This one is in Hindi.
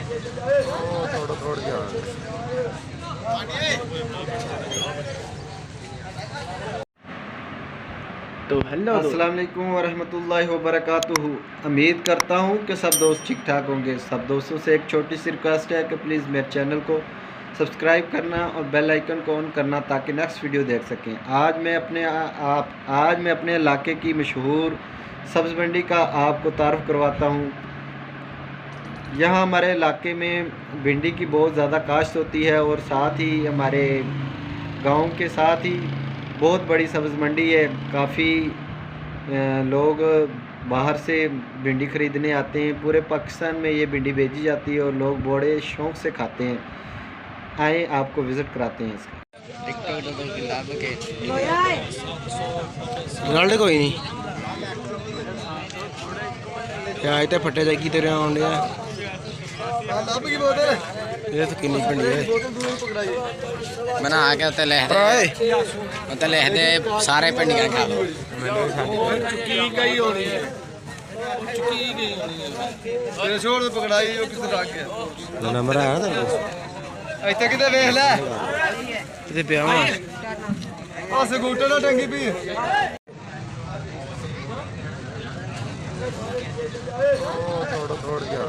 थोड़ा थोड़ा क्या तो हेलो अस्सलाम वालेकुम वरहमतुल्लाहि वबरकातुहू। उम्मीद करता हूँ कि सब दोस्त ठीक ठाक होंगे। सब दोस्तों से एक छोटी सी रिक्वेस्ट है कि प्लीज़ मेरे चैनल को सब्सक्राइब करना और बेल आइकन को ऑन करना ताकि नेक्स्ट वीडियो देख सकें। आज मैं अपने इलाके की मशहूर सब्ज़ मंडी का आपको तारुफ करवाता हूँ। यहाँ हमारे इलाके में भिंडी की बहुत ज़्यादा काश्त होती है और साथ ही हमारे गांव के साथ ही बहुत बड़ी सब्ज़ मंडी है। काफ़ी लोग बाहर से भिंडी ख़रीदने आते हैं। पूरे पाकिस्तान में ये भिंडी भेजी जाती है और लोग बड़े शौक़ से खाते हैं। आए आपको विज़िट कराते हैं इसका। कोई नहीं क्या इतने फटे जाएगी तेरे आने ये तो किन्नी भिंडी है बना के उते लिख दे सारे भिंडियां खा लो चुकी गई होनी है तेरे छोड़ दे पकड़ाई जो किस रख गया नंबर आया था ਇੱਥੇ ਕਿਤੇ ਵੇਖ ਲੈ कितने पिया हुआ ਆ ਸਕੂਟਰ ਨਾਲ ਟੰਗੀ ਪਈ थोड़ा थोड़ा क्या